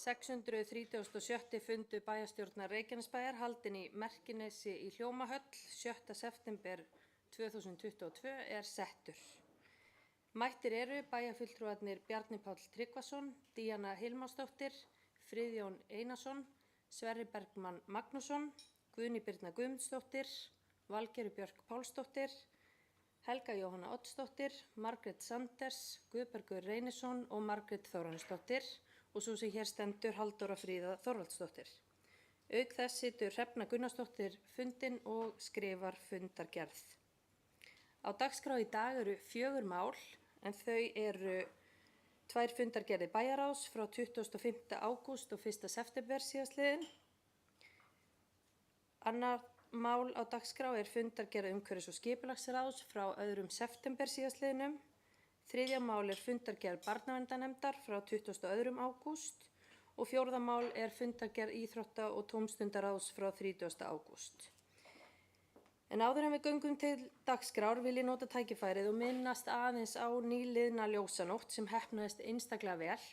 637. fundur bæjarstjórnar Reykjanesbæjar haldinn í Merkinesi í Hljómahöll 7. september 2022 er settur. Mættir eru bæjarfulltrúarnir Bjarni Páll Tryggvason, Díana Hilmarsdóttir, Friðjón Einarsson, Sverrir Bergmann Magnússon, Guðný Birna Guðmundsdóttir, Valgerður Björk Pálsdóttir, Helga Jóhanna Oddsdóttir, Margrét Sanders, Guðbergur Reynisson og Margrét Þóransdóttir og svo sem hér stendur Halldóra Fríða Þorvaldsdóttir. Auk þess situr Hrefna Gunnarsdóttir fundinn og skrifar fundargerð. Á dagskrá í dag eru 4 mál en þau eru 2 fundargerðir bæjarráðs frá 25. ágúst og 1. september síðastliðinn. Annað mál á dagskrá er fundargerð umhverfis- og skipulagsráðs frá 2. september síðastliðnum. Þriðja mál er fundargerð barnaverndarnefndar frá 22. ágúst og 4. mál er fundargerð íþrótta- og tómstundaráðs frá 30. ágúst. En áður en við göngum til dagskrár vil ég nota tækifærið og minnast aðeins á nýliðna ljósanótt sem heppnaðist einstaklega vel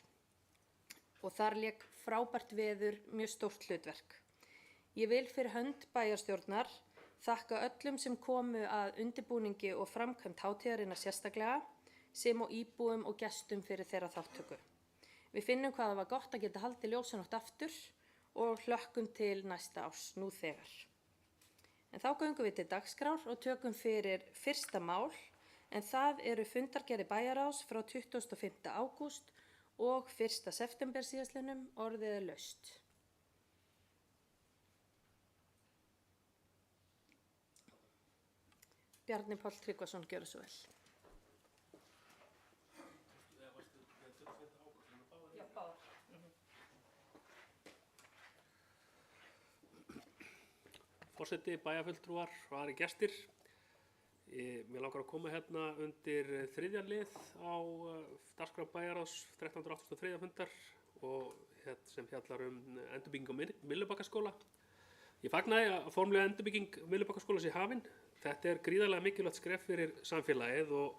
og þar lék frábært veður mjög stórt hlutverk. Ég vil fyrir hönd bæjarstjórnar þakka öllum sem komu að undirbúningi og framkvæmd hátíðarinnar sérstaklega sem og íbúum og gestum fyrir þeirra þáttöku. Við finnum hvað það var gott að geta haldið ljósanótt aftur og hlökkum til næsta árs nú þegar. En þá göngum við til dagskrár og tökum fyrir 1. mál en það eru fundargerðir bæjarráðs frá 25. ágúst og 1. september síðastliðnum. Orðið er laust. Bjarni Páll Tryggvason, gjörðu svo vel. Já, báðar. Forseti, bæjarfulltrúar og aðrir gestir. Mér langar að koma hérna undir 3. lið á dagskrá bæjarráðs 1383. fundar og sem fjallar endurbygging á Myllubakkaskóla. Ég fagnaði að formlega endurbygging Myllubakkaskóla sé hafin. Þetta er gríðarlega mikilvægt skref fyrir samfélagið og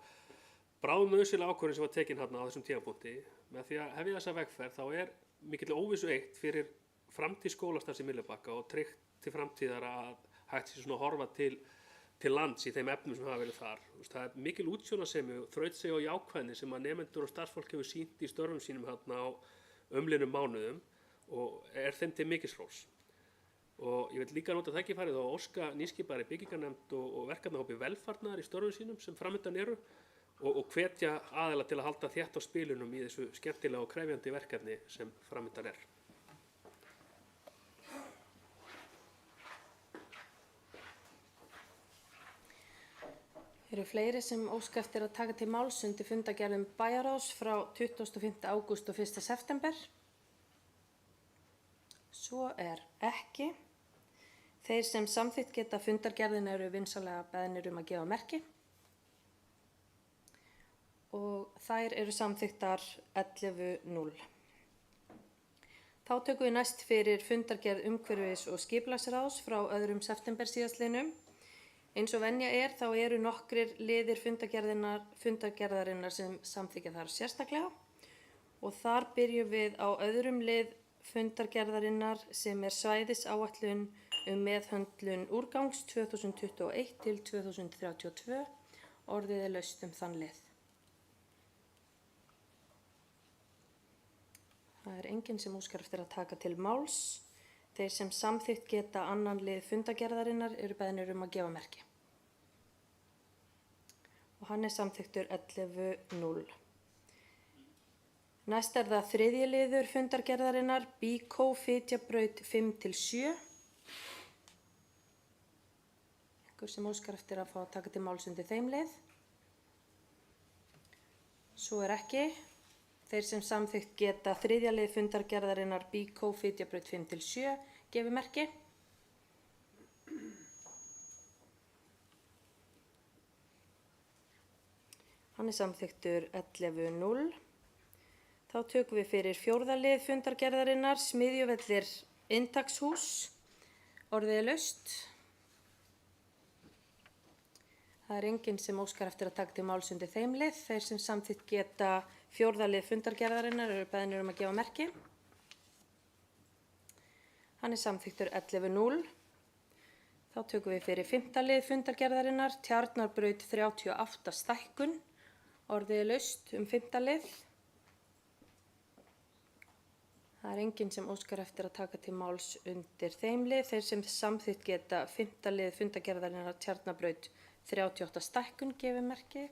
bráðnauðsynleg ákvörðun sem var tekin hérna á þessum tímapunkti. Með því að hefja þessa vegferð þá er mikill óvissu eitt fyrir framtíð skólastarfs í Myllubakka og tryggt til framtíðar að hægt sé svona að horfa til lands í þeim efnum sem hafa verið þar. Það er mikil útsjónarsemi, þrautseigja og jákvæðni sem að nemendur og starfsfólk hefur sýnt í störfum sínum hérna á umliðnum mánuðum og er þeim til mikils hróss. Og ég vil líka nota tækifærið og óska nýskipaðri byggingarnefnd og verkefnahópi velfarnaðar í störfum sínum sem framundan eru og hvetja aðila til að halda þétt á spilunum í þessu skemmtilega og krefjandi verkefni sem framundan er. Eru fleiri sem óska eftir að taka til máls undir fundargerðum bæjarráðs frá 25. ágúst og 1. september? Svo er ekki. Þeir sem samþykkt geta fundargerðina eru vinsamlega beðnir að gefa merki. Og þær eru samþykktar 11:0. Þá tökum við næst fyrir fundargerð umhverfis- og skipulagsráðs frá 2. september síðastliðnum. Eins og venja er þá eru nokkrir liðir fundargerðarinnar sem samþykkja þar sérstaklega og þar byrjum við á 2. lið fundargerðarinnar sem er svæðisáætlun meðhöndlun úrgangs 2021 til 2032. Orðið er laust þann lið. Það er enginn sem óskar eftir að taka til máls. Þeir sem samþykkt geta annan lið fundargerðarinnar eru beðnir að gefa merki. Og hann er samþykktur 11:0. Næst er það 3. liður fundargerðarinnar, Bíkó Fitjabraut 5-7. Einhver sem óskar eftir að fá að taka til máls undir þeim lið? Svo er ekki. Þeir sem samþykkt geta 3. lið fundargerðarinnar, Bíkó Fitjabraut 5-7, gefi merki. Hann er samþykktur 11:0. Þá tökum við fyrir 4. lið fundargerðarinnar, Smiðjuvellir inntakshús. Orðið er laust. Það er enginn sem óskar eftir að taka til máls undir þeim lið. Þeir sem samþykkt geta 4. lið fundargerðarinnar eru beðnir að gefa merki. Hann er samþyktur 11-0. Þá tökum við fyrir 5. lið fundargerðarinnar, Tjarnarbraut 38 stækkun. Orðið er laust 5. lið. Það er enginn sem óskar eftir að taka til máls undir þeim lið. Þeir sem samþykkt geta 5. lið fundargerðarinnar, Tjarnarbraut 38 stækkun gefið merki.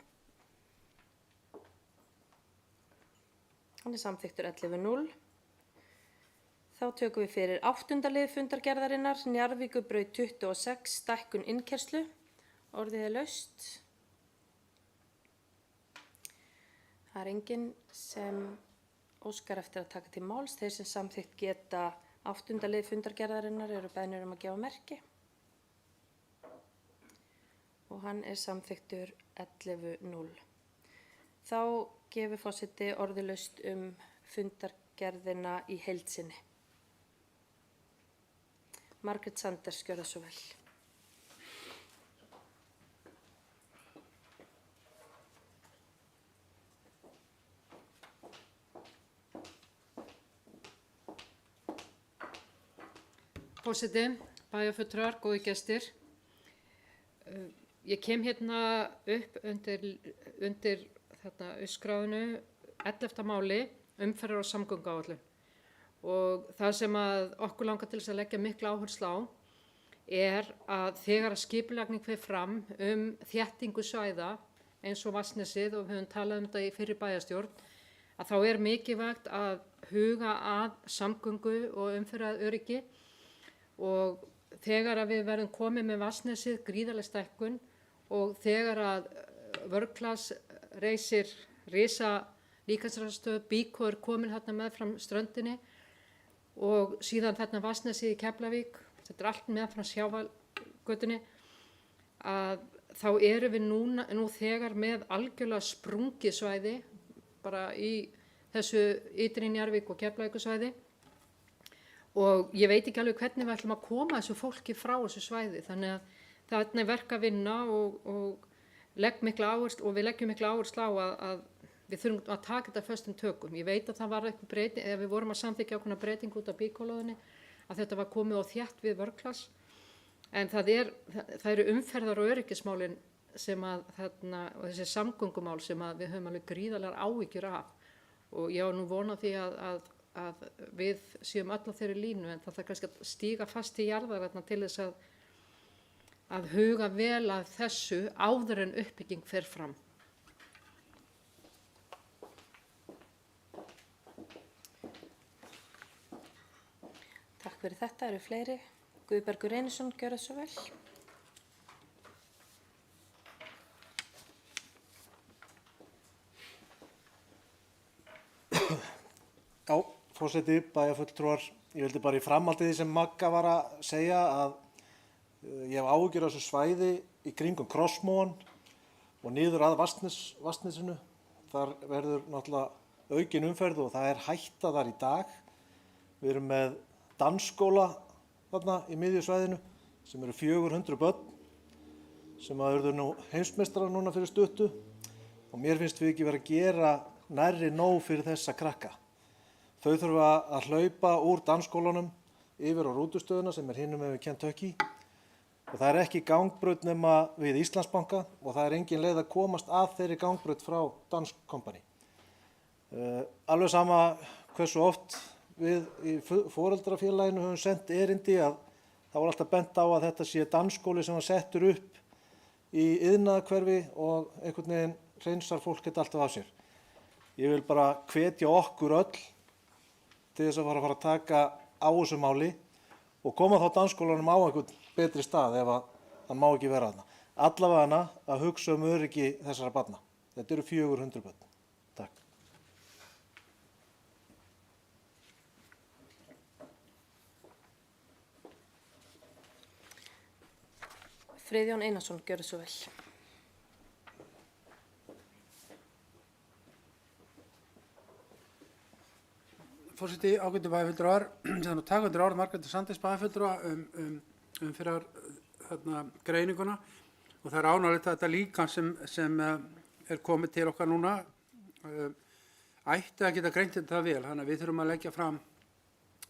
Hann er samþyktur 11-0. Þá tökum við fyrir 8. lið fundargerðarinnar, Njarðvíkurbraut 26 stækkun innkerslu. Orðið er laust. Það er enginn sem óskar eftir að taka til máls. Þeir sem samþykkt geta 8. lið fundargerðarinnar eru beðnir að gefa merki. Og hann er samþyktur 11-0. Þá gefur forseti orðið laust fundargerðina í heild sinni. Margrét Sanders, gjörðu svo vel. Forseti, bæjarfulltrúar, góðir gestir. Ég kem hérna upp undir uppskráðinu 11. máli umferðar- og samgönguáætlun. Og það sem að okkur langar til þess að leggja mikla áherslu á er að þegar að skipulagning fer fram þéttingu svæða eins og Vatnsnesið, og við höfum talað þetta í fyrri bæjarstjórn, að þá er mikilvægt að huga að samgöngu og umferðaröryggi, og þegar að við verðum komið með Vatnsnesið gríðarleg stækkun og þegar að World-Class reisir risa líkamsræktarstöð, Byko er komin hérna meðfram ströndinni og síðan þarna Vatnsnesið í Keflavík, þetta er allt meðfram sjávargötunni, að þá erum við nú þegar með algjörlega sprungið svæði bara í þessu ytri Njarðvík og Keflavíkursvæði, og ég veit ekki alveg hvernig við ætlum að koma þessu fólki frá þessu svæði, þannig að þarna er verk að vinna og við leggjum mikla áherslu á að við þurfum að taka þetta föstum tökum. Ég veit að það var eitthvað breyting, eða við vorum að samþykkja ákveðna breyting út af Byko-lóðinni, að þetta var komið á þétt við World-Class, en það eru umferðar- og öryggismálin sem að þarna, og þessi samgöngumál sem að við höfum alveg gríðarlegar áhyggjur af, og ég á nú von á því að við séum öll á þeirri línu, en það þarf kannski að stíga fast í jarðar til þess að huga vel að þessu áður en uppbygging fer fram. Takk fyrir þetta. Eru fleiri? Guðbergur Reynisson, gjörðu svo vel. Já, forseti, bæjarfulltrúar, ég vildi bara í framhaldi því sem Magga var að segja að ég hef áhyggjur af þessu svæði í kringum Krossmóan og niður að Vatnsnesinu. Þar verður náttúrulega aukin umferð og það er hætta þar í dag. Við erum með dansskóla þarna í miðju svæðinu sem eru 400 börn sem að urðu nú heimsmeistarar núna fyrir stuttu, og mér finnst við ekki vera að gera nærri nóg fyrir þessa krakka. Þau þurfa að hlaupa úr dansskólanum yfir á rútustöðuna sem er hinum með Kentucky, og það er ekki gangbraut nema við Íslandsbanka og það er engin leið að komast að þeirri gangbraut frá Dansk Company. Alveg sama hversu oft við í foreldrafélaginu höfum sendt erindi, að það var alltaf bent á að þetta sé dansskóli sem var settur upp í iðnaðarhverfi og einhvern veginn hreinsar fólk þetta alltaf af sér. Ég vil bara hvetja okkur öll til þess að fara að taka á þessu máli og koma þá dansskólanum á einhvern betri stað ef að það má ekki vera þarna. Allavega að hugsa öryggi þessara barna. Þetta eru 400 börn. Takk. Friðjón Einarsson, gjörðu svo vel. Forseti, ágætu bæjarfulltrúar, sem taka undir orð Margrétar Sanders bæjarfulltrúa fyrir greininguna, og það er ánægjulegt að þetta líka sem er komið til okkar núna ætti að geta greint þetta vel, þannig að við þurfum að leggja fram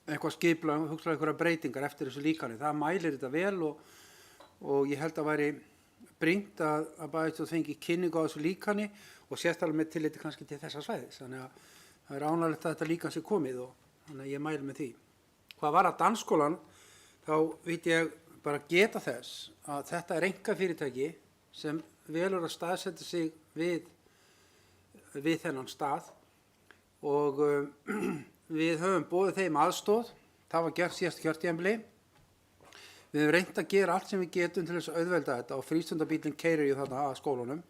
eitthvað skipulag, hugsa einhverja breytingar eftir þessu líkani. Það mælir þetta vel og ég held að væri brýnt að bæjarstjórn fengi kynningu á þessu líkani og sérstaklega með tilliti kannski til þessa svæðis. Þannig að það er ánægilegt að þetta líkan sé komið og þannig að ég mæli með því. Hvað var að dansskólan, þá veit ég bara geta þess að þetta er einkafyrirtæki sem velur að staðsetja sig við þennan stað og við höfum boðið þeim aðstoð. Það var gert síðast kjörtímabili. Við höfum reynt að gera allt sem við getum til þess að auðvelda þetta og frístundabílinn keyrir þarna að skólanum.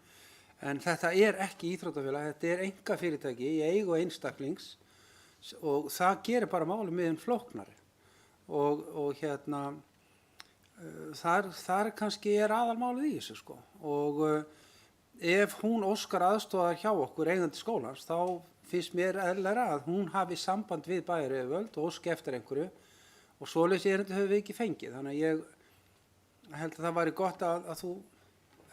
En þetta er ekki íþróttafélag, þetta er einkafyrirtæki í eigu einstaklings og það gerir bara málið miðin flóknari. Og þar kannski er aðalmálið í þessu sko. Og ef hún óskar aðstoðar hjá okkur eigandi skólans, þá finnst mér eðlilegra að hún hafi samband við bæjaryfirvöld og óski eftir einhverju og svoleiðis erindi höfum við ekki fengið. Þannig að ég held að það væri gott að þú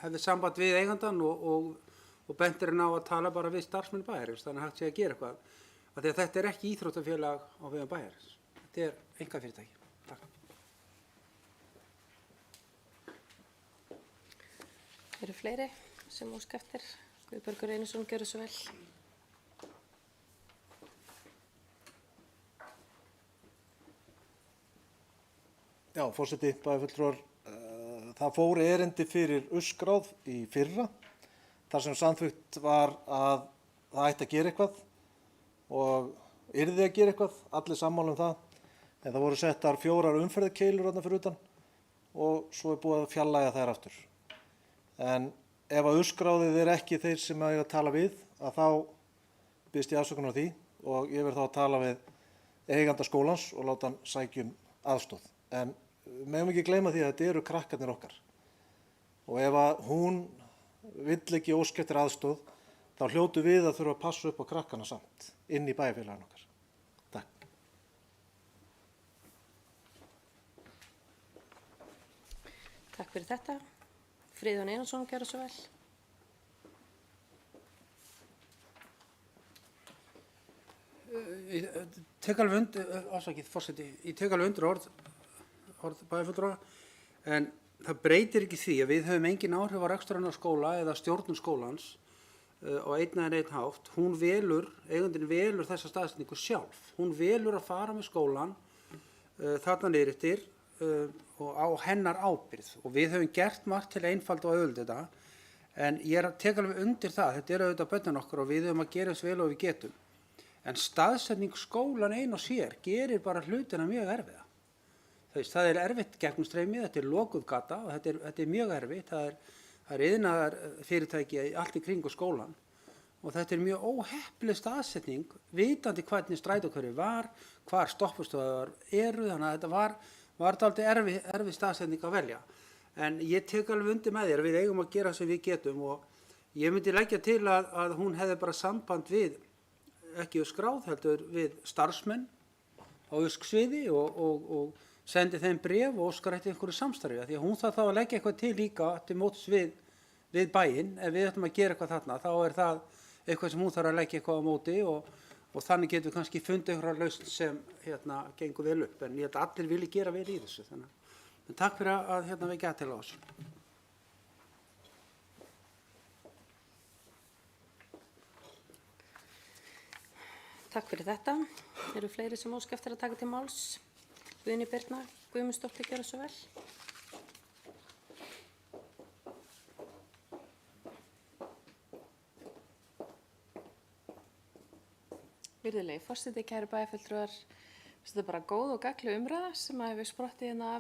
hefði samband við eigandan og bentir henni á að tala bara við starfsmenn bæjarins, þannig að hægt sé að gera eitthvað. Af því að þetta er ekki íþróttafélag á vegum bæjarins. Þetta er einkafyrirtæki. Takk. Eru fleiri sem óska eftir? Guðbergur Einarsson, gjörðu svo vel. Já, forseti, bæjarfulltrúar, það fór erindi fyrir Uskráð í fyrra, þar sem samþykkt var að það ætti að gera eitthvað og yrði að gera eitthvað, allir sammála um það, en það voru settar 4 umferðarkeilur þarna fyrir utan og svo er búið að fjarlægja þær aftur. En ef að Uskráðið er ekki þeir sem eiga að tala við, að þá biðst ég afsökunar á því og ég verð þá að tala við eiganda skólans og láta hann sækja aðstoð. En megum ekki gleyma því að þetta eru krakkarnir okkar. Og ef að hún vill ekki óska eftir aðstoð, þá hljótu við að þurfa að passa upp á krakkana samt inn í bæjarfélaginu okkar. Takk. Takk fyrir þetta. Friðjón Einarsson, gjörðu svo vel. Ég tek alveg undir, ásakið forseti, ég tek alveg undir orð bæjarfulltrúa, en það breytir ekki því að við höfum engin áhrif á reksturinn á skóla eða stjórnun skólans á einn eða einn hátt. Eigandinn velur þessa staðsetningu sjálf. Hún velur að fara með skólan þarna niður eftir og á hennar ábyrgð og við höfum gert margt til einfalda og auðvelda þetta, en ég tek alveg undir það, þetta er auðvitað börnin okkar og við höfum að gera þess vel og við getum. En staðsetning skólan ein og sér gerir bara hlutina mjög erfiða. Það er erfitt gegnumstreymi, þetta er lokuð gata og þetta er mjög erfitt, það er iðnaðarfyrirtæki allt í kringu skólan og þetta er mjög óheppileg staðsetning, vitandi hvernig strætókerfið var, hvar stoppustöðvar eru, þannig að þetta var dálítið erfið staðsetning að velja. En ég tek alveg undir með þér, við eigum að gera sem við getum og ég myndi leggja til að hún hefði bara samband við, ekki skráð heldur, við starfsmenn á sviði og sendi þeim bréf og óskar eftir einhverju samstarfi, því að hún þarf þá að leggja eitthvað til líka til móts við bæinn. Ef við ætlum að gera eitthvað þarna, þá er það eitthvað sem hún þarf að leggja eitthvað á móti og þannig getum við kannski fundið einhverja lausn sem gengur vel upp. En ég held að allir vilji gera vel í þessu. En takk fyrir að vekja athygli á þessu. Takk fyrir þetta. Eru fleiri sem óska eftir að taka til máls? Guðni Birna Guðmundsdóttir, gjörðu svo vel. Virðulegi forseti, kæru bæjarfulltrúar, þetta er bara góð og gagnleg umræða sem hefur sprottið hérna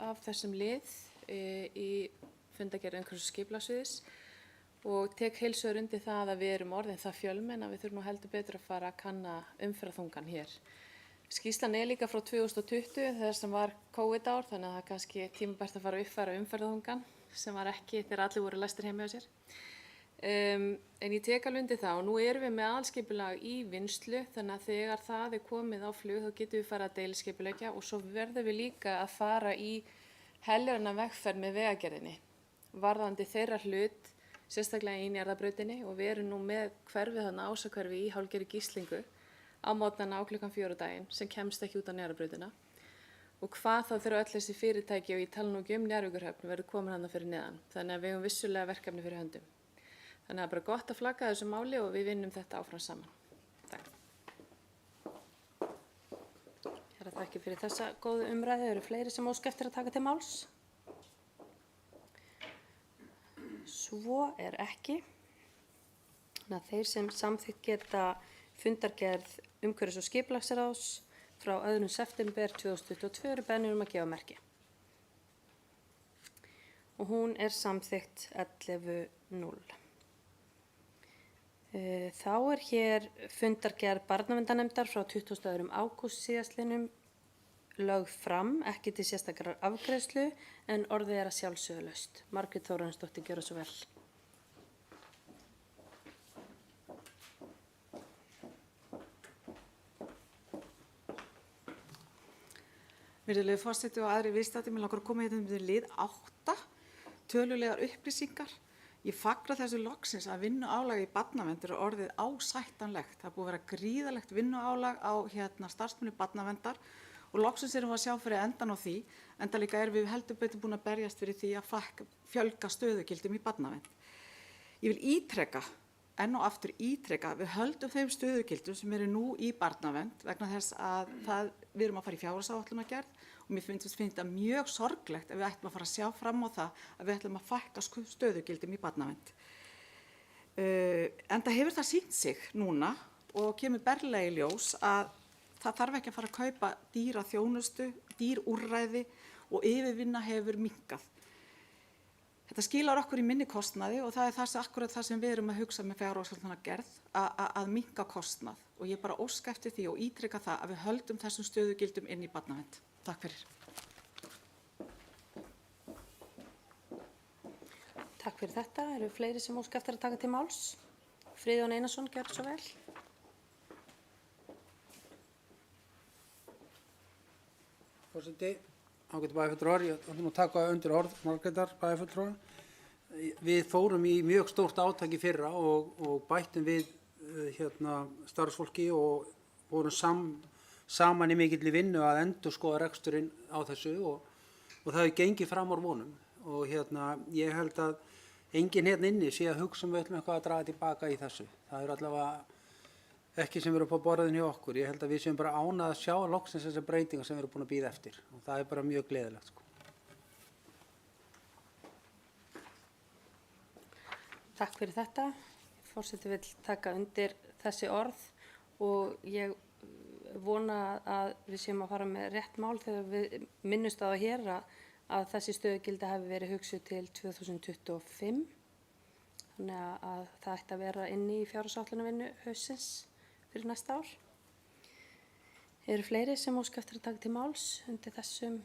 af þessum lið í fundargerð umhverfis- og skipulagssviðs og tek heils hugar undir það að við erum orðin það fjölmenn að við þurfum nú heldur betur að fara að kanna umferðarþungann hér. Skýrslan er líka frá 2020 þegar sem var COVID-ár, þannig að það er kannski tímabært að fara að uppfæra umferðarþungann sem var ekki þegar allir voru læstir heima hjá sér. En ég tek alveg undir það og nú erum við með aðalskipulag í vinnslu, þannig að þegar það er komið á flug þá getum við farið að deiliskipuleggja og svo verðum við líka að fara í heljarna vegferð með vegagerðinni varðandi þeirra hlut, sérstaklega í Njarðarbrautinni og við erum nú með hverfið þarna Ásahverfi í hálfgerðri Gíslingu á mótnana á klukkan 4 daginn sem kemst ekki út á Njarðvíkurbrautina. Og hvað þá þegar öll þessi fyrirtæki og ég tala nú ekki Njarðvíkurhöfn verður komin hana fyrir neðan. Þannig að við höfum vissulega verkefni fyrir höndum. Þannig að bara gott að flagga þessu máli og við vinnum þetta áfram saman. Takk. Herra, þakki fyrir þessa góðu umræðu. Eru fleiri sem óska eftir að taka til máls? Svo ekki. Þannig að þeir sem samþykkt geta fundargerð umhverfis- og skipulagsráðs frá 2. september 2022 eru beðnir að gefa merki. Og hún samþykkt 11:0. Þá hér fundargerð barnaverndarnefndar frá 22. ágúst síðastliðnum lögð fram, ekki til sérstakrar afgreiðslu, en orðið að sjálfsögðu laust. Margrét Þórarinsdóttir, gjörðu svo vel. Virðulegi forseti og aðri viðstaddir, mig langar að koma hérna lið 8, tölulegar upplýsingar. Ég fagna þessu loksins að vinnuálag í barnavernd orðið ásættanlegt. Það búið að vera gríðalegt vinnuálag á starfsmenn barnaverndar og loksins erum við að sjá fyrir endan á því, enda líka erum við heldur betur búin að berjast fyrir því að fjölga stöðugildum í barnavernd. Ég vil ítreka, enn og aftur ítreka, við höldum þeim stöðugildum sem eru nú í barnavernd vegna þess að við erum að fara í fjárhagsáætlunargerð og mér finnst þetta mjög sorglegt ef við ætlum að fara að sjá fram á það að við ætlum að fækka stöðugildum í barnavernd. Enda hefur það sýnt sig núna og kemur berlega í ljós að það þarf ekki að fara að kaupa dýra þjónustu, dýr úrræði og yfirvinna hefur minnkað. Þetta skilar okkur í minni kostnaði og það akkurat það sem við erum að hugsa með fjárhagsáætlunargerð að minnka kostnað og ég bara óska eftir því og ítreka það að við höldum þessum stöðugildum inn í barnavernd. Takk fyrir. Takk fyrir þetta. Eru fleiri sem óska eftir að taka til máls? Friðjón Einarsson, gjörðu svo vel. Forseti, ágætu bæjarfulltrúar, ég ætlum að taka undir orð Margrétar bæjarfulltrúar. Við fórum í mjög stórt átak í fyrra og bættum við starfsfólki og vorum saman í mikilli vinnu að endurskoða reksturinn á þessu og það hefur gengið fram úr vonum og ég held að enginn inni sé að hugsa við ætlum eitthvað að draga tilbaka í þessu. Það er allavega ekki sem eru upp á borðinu hjá okkur. Ég held að við séum bara ánað að sjá loksins þessar breytingar sem við erum búin að bíða eftir og það er bara mjög gleðilegt. Takk fyrir þetta. Forseti vill taka undir þessi orð og ég vona að við séum að fara með rétt mál þegar við minnumst á það hér að þessi stöðugildi hafi verið hugsuð til 2025. Þannig að það ætti að vera inni í fjárhagsáætlunarvinnu haustsins fyrir næsta ár. Eru fleiri sem óska eftir að taka til máls undir þessum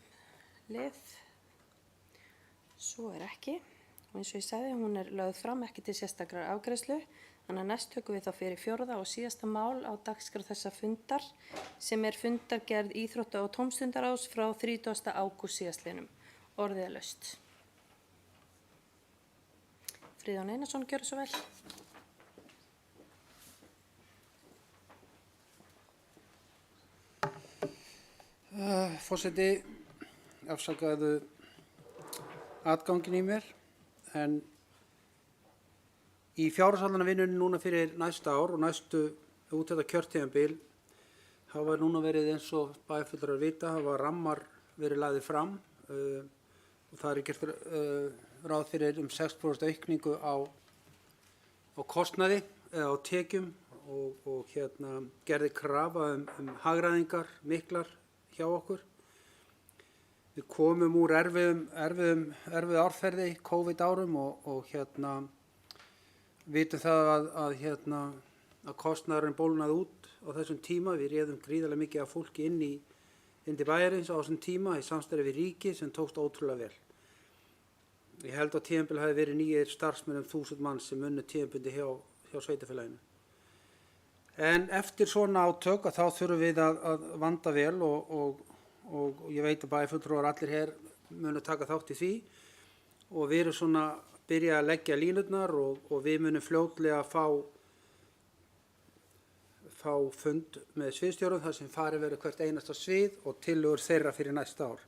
lið? Svo ekki. Og eins og ég sagði, hún lögð fram ekki til sérstakrar afgreiðslu. Þannig að næst tökum við þá fyrir 4. og síðasta mál á dagskrá þessa fundar sem fundargerð íþrótta- og tómstundaráðs frá 30. ágúst síðastliðnum. Orðið er laust. Friðjón Einarsson, gjörðu svo vel. Forseti, afsakaðu atgangin í mér, en í fjárhagsáætlunarvinnunni núna fyrir næsta ár og næstu út þetta kjörtímabil hafa núna verið eins og bæjarfulltrúar vita, hafa rammar verið lagðir fram og það er gert ráð fyrir 6% aukningu á kostnaði eða á tekjum og gerði krafa hagræðingar miklar hjá okkur. Við komum úr erfiðu árferði, COVID árum og vitum það að kostnaðurinn bólnaði út á þessum tíma. Við réðum gríðarlega mikið af fólki inn til bæjarins á þessum tíma í samstarfi við ríkið sem tókst ótrúlega vel. Ég held að tímabil hafi verið nýjir starfsmenn 1000 manns sem unnu tímabundi hjá sveitarfélaginu. En eftir svona átök þá þurfum við að vanda vel og ég veit að bæjarfulltrúar allir hér munu taka þátt í því og við erum svona byrja að leggja línurnar og við munum fljótlega fá fund með sviðstjórum þar sem farið verður hvert einasta svið og tillögur þeirra fyrir næsta ár.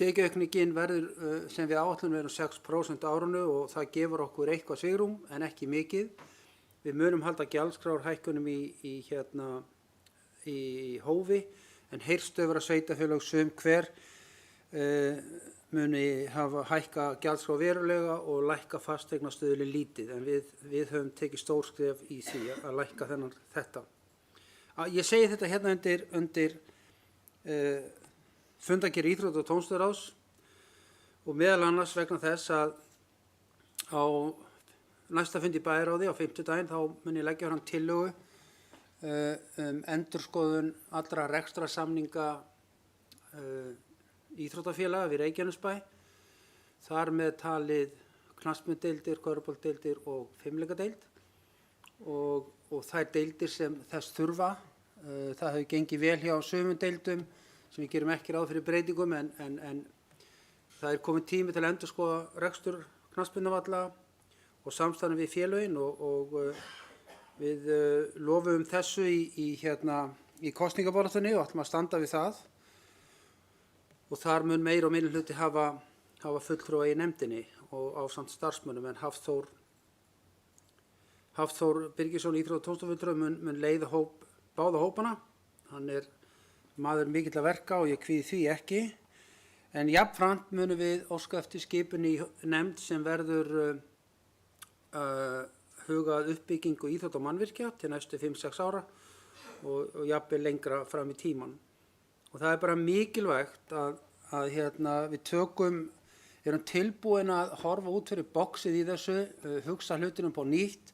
Tekjuaukningin verður sem við áætlum verður 6% á árinu og það gefur okkur eitthvað svigrúm en ekki mikið. Við munum halda gjaldskrárhækkunum í hófi en heyrnstöðvar sveitarfélög sum hver muni hafa hækka gjaldskrá verulega og lækka fasteignastuðli lítið en við höfum tekið stór skref í því að lækka þetta. Ég segi þetta hérna undir fundargerð Íþrótta- og tómstundaráðs og meðal annars vegna þess að á næsta fundi í bæjarráði á 5. daginn þá mun ég leggja fram tillögu endurskoðun allra rekstrarsamninga íþróttafélaga við Reykjanesbæ, þar með talið knattspyrnudeildir, körfuboltadeildir og fimleikadeild og þær deildir sem þess þurfa. Það hefur gengið vel hjá sumum deildum sem við gerum ekki ráð fyrir breytingum en það er komið tími til að endurskoða rekstur knattspyrnuvalla og samstarf við félögin og við lofum þessu í kosningabaráttunni og ætlum að standa við það. Og þar mun meiri og minni hluti hafa fulltrúa í nefndinni og ásamt starfsmönnum en Hafþór Birgisson íþrótta- og tómstundafulltrúi mun leiða báða hópana. Hann er maður mikill að verka og ég kvíði því ekki. En jafnframt munum við óska eftir skipun í nefnd sem verður hugað uppbyggingu íþrótta- og mannvirkja til næstu 5-6 ára og jafnvel lengra fram í tíman. Og það er bara mikilvægt að við erum tilbúin að horfa út fyrir boxið í þessu, hugsa hlutinum på nýtt,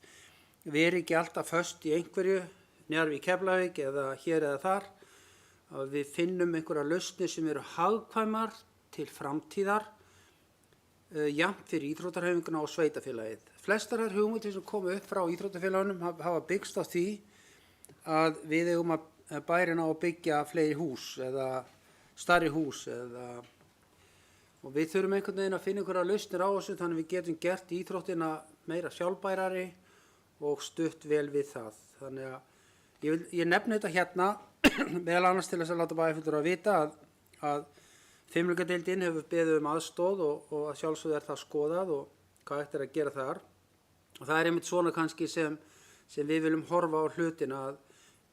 veri ekki alltaf föst í einhverju, Njarðvík, Keflavík eða hér eða þar, að við finnum einhverja lausnir sem eru hagkvæmar til framtíðar, jafnt fyrir íþróttarhreyfinguna og sveitarfélagið. Flestar þær hugmyndir sem komu upp frá íþróttarfélagunum hafa byggst á því að við eigum að bærin á að byggja fleiri hús eða stærri hús og við þurfum einhvern veginn að finna einhverja lausnir á þessu þannig við getum gert íþróttina meira sjálfbærari og stutt vel við það. Þannig að ég nefni þetta hérna meðal annars til þess að láta bæjarfulltrúa að vita að fimleikadeildin hefur beðið aðstoð og að sjálfsögðu það skoðað og hvað ætti að gera þar. Og það einmitt svona kannski sem við viljum horfa á hlutina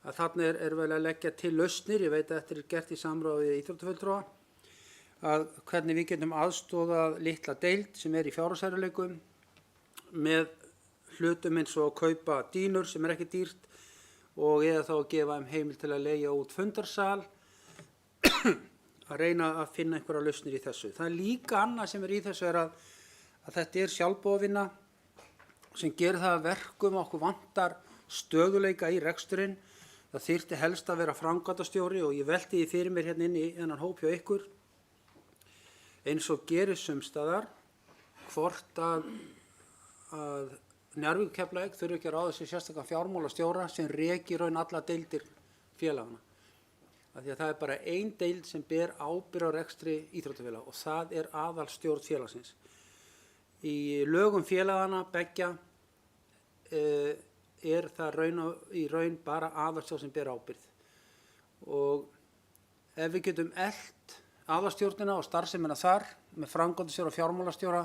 að þarna er vel að leggja til lausnir, ég veit að þetta er gert í samráði við íþróttafulltrúa, að hvernig við getum aðstoðað litla deild sem í fjárhagserfiðleikum með hlutum eins og að kaupa dýnur sem ekki dýrt og eða þá að gefa heimild til að leigja út fundarsal, að reyna að finna einhverja lausnir í þessu. Það er líka annað sem í þessu að þetta sjálfboðavinna sem gerir það að verkum okkur vantar stöðuleika í reksturinn. Það þyrfti helst að vera framkvæmdastjóri og ég velti því fyrir mér hérna inn í þennan hóp hjá ykkur eins og gerist sums staðar hvort að Njarðvík og Keflavík þurfi ekki að ráða sér sérstakan fjármálastjóra sem reki raun alla deildir félagana. Af því að það er bara ein deild sem ber ábyrgð á rekstri íþróttafélaga og það er aðalstjórn félagsins. Í lögum félagana beggja er það í raun bara aðalstjórn sem ber ábyrgð. Og ef við getum elt aðalstjórnina og starfsemina þar með framkvæmdastjóra og fjármálastjóra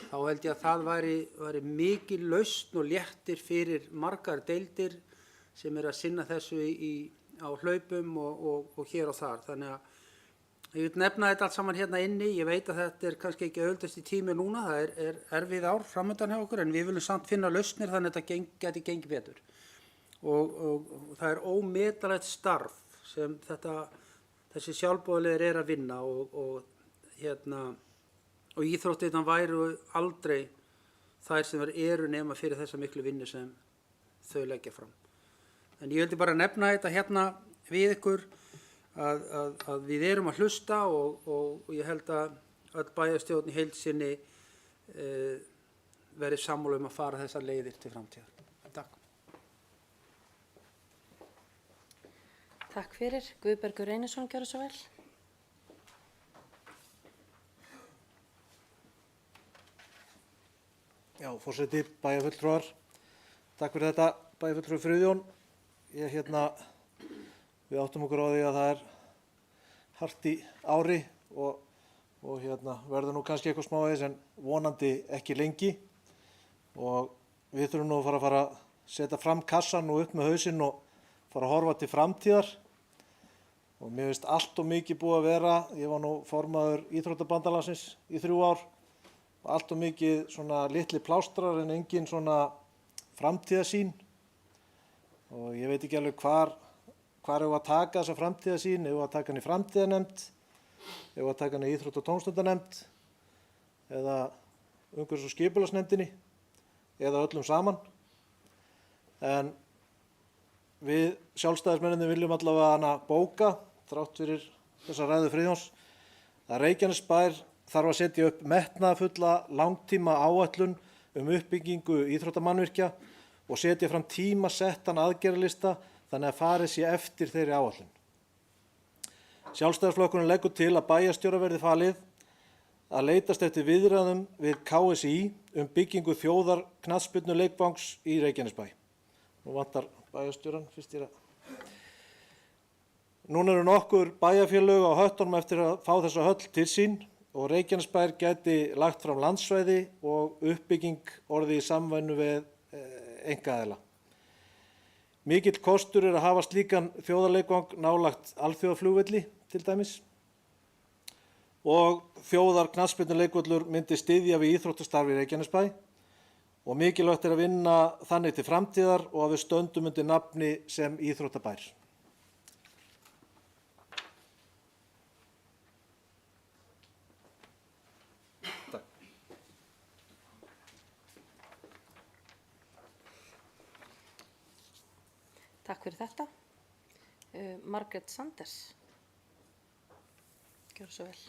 þá held ég að það væri mikil lausn og léttir fyrir margar deildir sem að sinna þessu á hlaupum og hér og þar. Þannig að ég vil nefna þetta allt saman hérna inni. Ég veit að þetta er kannski ekki auðveldasti tími núna, það er erfið ár framundan hjá okkur en við viljum samt finna lausnir þannig að þetta geti gengið betur. Og það er ómetanlegt starf sem þessi sjálfboðaliðar að vinna og íþróttirnar væru aldrei þær sem eru nema fyrir þessa miklu vinnu sem þau leggja fram. En ég vildi bara nefna þetta hérna við ykkur að við erum að hlusta og ég held að öll bæjarstjórn í heild sinni verið sammála að fara þessar leiðir til framtíðar. Takk. Takk fyrir. Guðbergur Reynisson, gjörðu svo vel. Já, forseti, bæjarfulltrúar, takk fyrir þetta bæjarfulltrúi Friðjón. Við áttum okkur á því að það er hart í ári og verður nú kannski eitthvað smávegis en vonandi ekki lengi. Og við þurfum nú að fara að setja fram kassan og upp með hausinn og fara að horfa til framtíðar. Og mér finnst allt og mikið búið að vera. Ég var nú formaður Íþróttabandalagsins í 3 ár. Og allt og mikið svona litli plástrar en engin svona framtíðarsýn. Og ég veit ekki alveg hvar eigum við að taka þessa framtíðarsýn. Eigum við að taka hann í framtíðanefnd, eigum við að taka hann í íþrótta- og tómstundanefnd eða umhverfis- og skipulagsnefndinni eða öllum saman. En við sjálfstæðismennirnir viljum allavega hana bóka, þrátt fyrir þessa ræðu Friðjóns, að Reykjanesbær þarf að setja upp metnaðarfulla langtíma áætlun uppbyggingu íþróttamannvirkja og setja fram tímasettan aðgerðalista þannig að farið sé eftir þeirri áætlun. Sjálfstæðisflokkurinn leggur til að bæjarstjóra verði falið að leitast eftir viðræðum við KSÍ byggingu þjóðarknattspyrnuleikvangs í Reykjanesbæ. Nú vantar bæjarstjóran fyrst ég Núna eru nokkur bæjarfélög á höttunum eftir að fá þessa höll til sín og Reykjanesbær gæti lagt fram landsvæði og uppbygging orðið í samvinnu við einkaaðila. Mikill kostur er að hafa slíkan þjóðarleikvang nálagt alþjóðaflugvelli til dæmis og þjóðarknattspyrnuleikvöllur myndi styðja við íþróttastarf í Reykjanesbæ og mikilvægt er að vinna þannig til framtíðar og að við stöndum undir nafni sem íþróttabær. Takk fyrir þetta. Margrét Sanders. Gjörðu svo vel.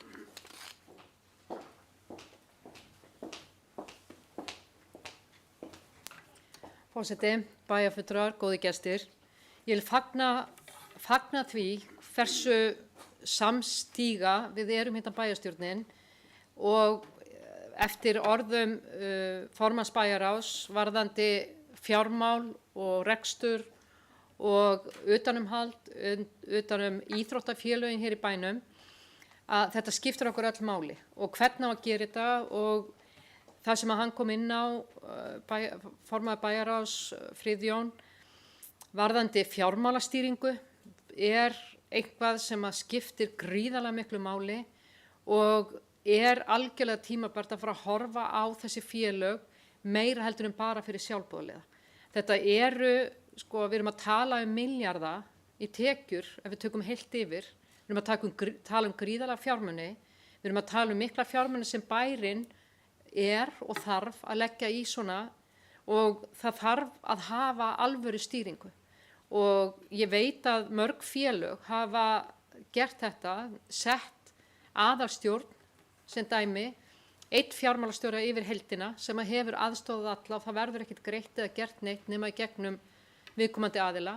Forseti, bæjarfulltrúar, góðir gestir. Ég vil fagna því hversu samstíga við erum hérna bæjarstjórnin og eftir orðum formanns bæjarráðs varðandi fjármál og rekstur og utanumhald, utanum íþróttafélögin hér í bænum, að þetta skiptir okkur öll máli og hvernig á að gera þetta og það sem að hann kom inn á, formaður bæjarráðs Friðjón, varðandi fjármálastýringu er eitthvað sem að skiptir gríðarlega miklu máli og er algjörlega tímabært að fara að horfa á þessi félög meira heldur en bara fyrir sjálfboðaliða. Þetta eru, við erum að tala milljarða í tekjur ef við tökum heilt yfir. Við erum að tala gríðarlega fjármuni. Við erum að tala mikla fjármuni sem bærinn er og þarf að leggja í svona og það þarf að hafa alvöru stýringu. Og ég veit að mörg félög hafa gert þetta, sett aðalstjórn sem dæmi, einn fjármálastjóra yfir heildina sem að hefur aðstofað alla og það verður ekkert greitt eða gert neitt nema í gegnum viðkomandi aðila.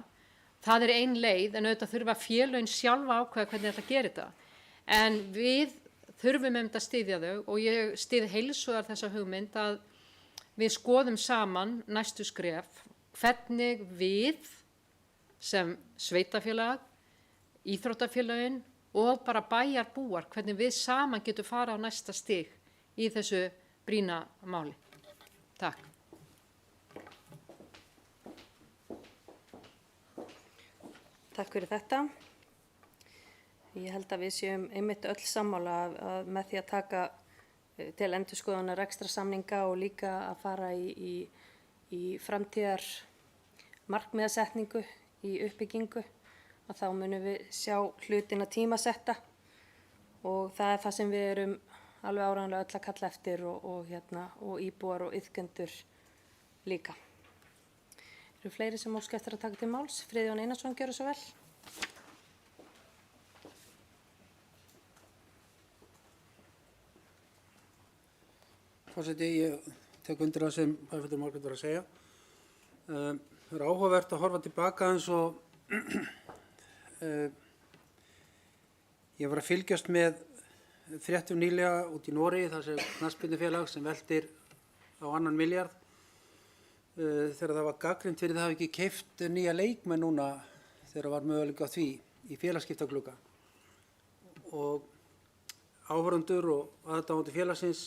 Það er ein leið en auðvitað þurfa félögin sjálfa ákveða hvernig þetta gerir þetta. En við þurfum að styðja þau og ég styð heilshugar þessa hugmynd að við skoðum saman næstu skref hvernig við sem sveitafélag, íþróttafélögin og bara bæjarbúar, hvernig við saman getum fara á næsta stig í þessu brýna máli. Takk. Takk fyrir þetta. Ég held að við séum einmitt öll sammála að með því að taka til endurskoðunar rekstrarsamninga og líka að fara í framtíðar markmiðasetningu í uppbyggingu að þá munum við sjá hlutina tímasetta og það er það sem við erum alveg áreiðanlega öll að kalla eftir og íbúar og iðkendur líka. Eru fleiri sem óska eftir að taka til máls? Friðjón Einarsson, gjörðu svo vel. Forseti, ég tek undir það sem bæjarfulltrúi Margrét var að segja. Það er áhugavert að horfa tilbaka eins og ég var að fylgjast með fréttum nýlega út í Noregi þar sem knattspyrnufélag sem veltir á 2 milljarð þegar það var gagnrýnt fyrir það hafi ekki keypt nýja leikmenn núna þegar var möguleika á því í félagaskiptaglugga. Og áhorfendur og aðdáendur félagsins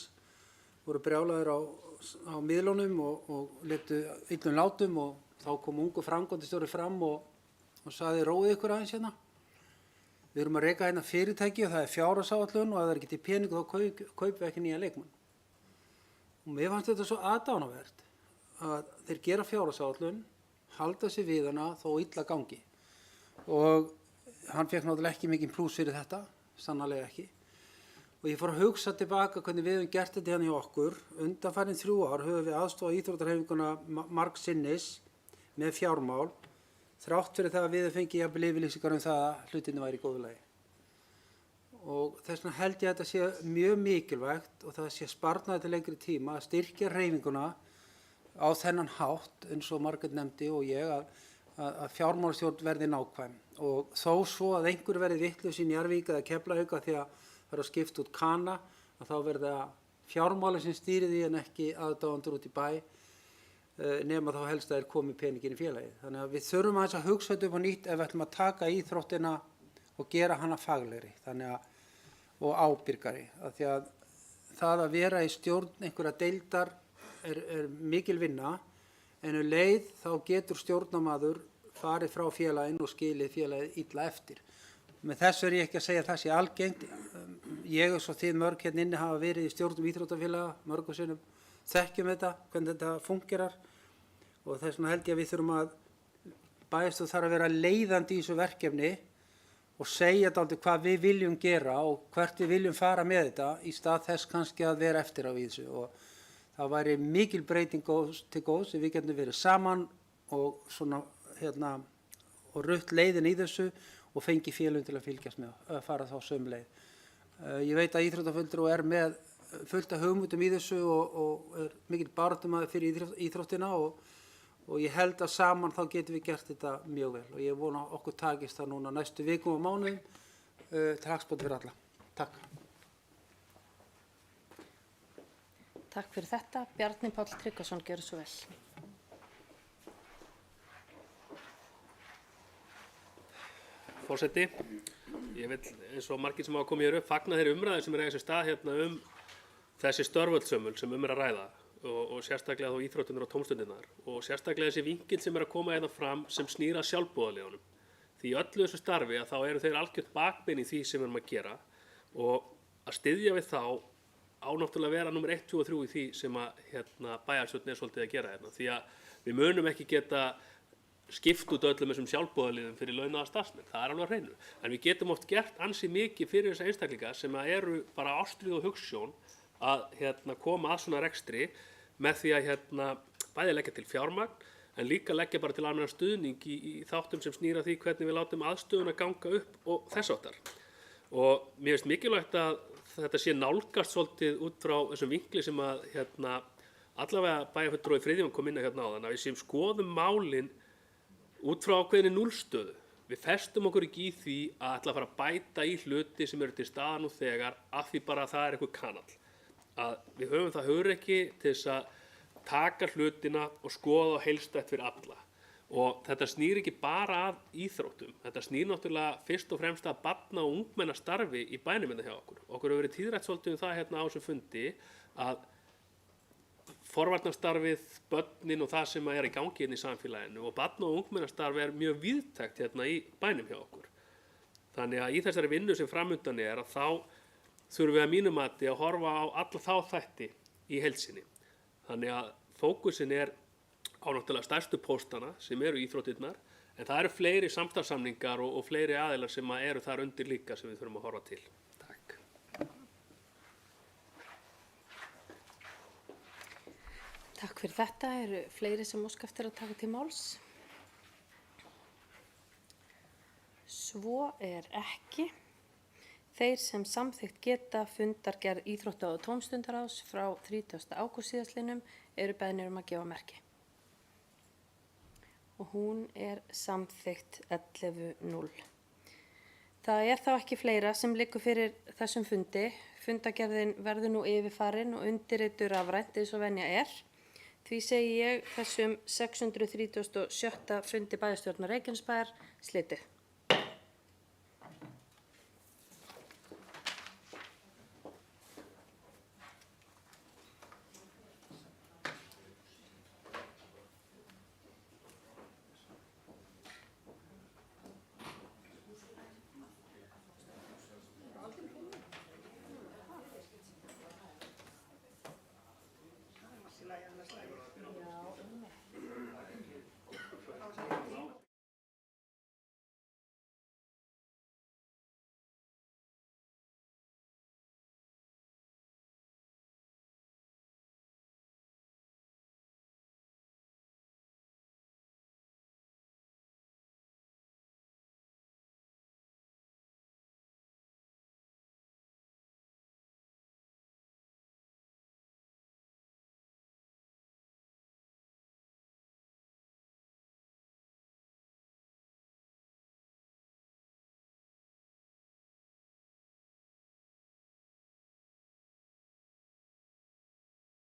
voru brjálaðir á miðlunum og letu illum látum og þá kom ungu framkvæmdastjóri fram og sagði róið ykkur aðeins hérna. Við erum að reka hérna fyrirtæki og það er fjárhagsáætlun og ef það er ekki til pening þá kaupum við ekki nýja leikmann. Og mér fannst þetta svo aðdánavert að þeir gera fjárhagsáætlun, halda sig við hana þó illa gangi. Og hann fekk náttúrulega ekki mikið plús fyrir þetta, sannarlega ekki. Og ég fór að hugsa tilbaka hvernig við höfum gert þetta hérna hjá okkur. Undanfarin 3 ár höfum við aðstofað íþróttahreyfinguna margsinnis með fjármál, þrátt fyrir það að við höfum fengið jafnvel yfirlýsingar það að hlutinni væri í góðu lagi. Og þess vegna held ég að þetta sé mjög mikilvægt og það sé sparnaði til lengri tíma að styrkja hreyfinguna á þennan hátt eins og Margrét nefndi og ég að fjármálastjórn verði nákvæm. Og þó svo að einhver verði vitlaus í Njarðvík eða Keflavík því að það er að skipta út kana að þá verði fjármálin sem stýri því en ekki aðdáendur út í bæ nema þá helst að komi peningin í félagið. Þannig að við þurfum aðeins að hugsa þetta upp á nýtt ef við ætlum að taka íþróttina og gera hana faglegri og ábyrgari. Því að það að vera í stjórn einhverja deildar er mikil vinna en leið þá getur stjórnarmaður farið frá félaginn og skilið félagið illa eftir. Með þessu ég ekki að segja að það sé algengt. Ég og svo þið mörg hérna inni hafa verið í stjórnum íþróttafélaga, mörgum sinnum þekkjum þetta, hvernig þetta fungerar og þess vegna held ég að við þurfum að bæjarstjórn þarf að vera leiðandi í þessu verkefni og segja dálítið hvað við viljum gera og hvert við viljum fara með þetta í stað þess kannski að vera eftir á þessu og það væri mikil breyting til góðs ef við getum verið saman og svona og rutt leiðin í þessu og fengi félögum til að fylgjast með að fara þá sömu leið. Ég veit að íþróttafulltrúi er með fullt af hugmyndum í þessu og er mikil baráttumaður fyrir íþróttina og ég held að saman þá getum við gert þetta mjög vel og ég vona okkur takist það núna næstu vikum og mánuðum til hagsbóta fyrir alla. Takk. Takk fyrir þetta. Bjarni Páll Tryggvason, gjörðu svo vel. Forseti, ég vil eins og margir sem hafa komið hér upp fagna þeirri umræðu sem er eiga sér stað hérna þessi störföldsömmul sem er að ræða og sérstaklega þá íþróttunar og tómstundirnar og sérstaklega þessi vinkil sem er að koma hérna fram sem snýr að sjálfboðaliðunum. Því í öllu þessu starfi að þá eru þeir algjört bakbein í því sem við erum að gera og að styðja við þá á náttúrulega að vera númer 1, 2 og 3 í því sem að bæjarstjórnin er svolítið að gera hérna. Því að við munum ekki geta skipt út öllum þessum sjálfboðaliðum fyrir launaða starfsmenn, það er alveg á hreinu. En við getum oft gert ansi mikið fyrir þessa einstaklinga sem eru bara ástríð og hugsjón að koma að svona rekstri með því að bæði leggja til fjármagn en líka leggja bara til almennan stuðning í þáttum sem snýra því hvernig við látum aðstöðuna ganga upp og þess áttar. Og mér finnst mikilvægt að þetta sé nálgast svolítið út frá þessum vinkli sem að allavega bæjarfulltrúi Friðjón kom inn að áðan, að við séum skoðum málin út frá ákveðinni núllstöðu. Við festum okkur ekki í því að ætla að fara að bæta í hluti sem eru til staðar nú þegar af því bara að það er eitthvað kanall. Að við höfum það hugrekki til þess að taka hlutina og skoða heildstætt fyrir alla. Og þetta snýr ekki bara að íþróttum. Þetta snýr náttúrulega fyrst og fremst að barna- og ungmennastarfi í bænum hérna hjá okkur. Okkur hefur verið tíðrætt svolítið það hérna á þessum fundi að forvarnarstarfið, börnin og það sem er í gangi hérna í samfélaginu og barna- og ungmennastarfi er mjög víðtækt hérna í bænum hjá okkur. Þannig að í þessari vinnu sem framundan er að þá þurfum við að mínu mati að horfa á alla þá þætti í heild sinni. Þannig að fókusin er á náttúrulega stærstu póstana sem eru íþróttirnar en það eru fleiri samstarfssamningar og fleiri aðilar sem eru þar undir líka sem við þurfum að horfa til. Takk. Takk fyrir þetta. Eru fleiri sem óska eftir að taka til máls? Svo er ekki. Þeir sem samþykkt geta fundargerð íþrótta- og tómstundaráðs frá 30. ágúst síðastliðnum eru beðnir að gefa merki. Og hún er samþykkt 11:0. Það er þá ekki fleira sem liggur fyrir þessum fundi. Fundargerðin verður nú yfirfarin og undirrituð rafrænt eins og venja er. Því segi ég þessum 637. fundi bæjarstjórnar Reykjanesbæjar slitið.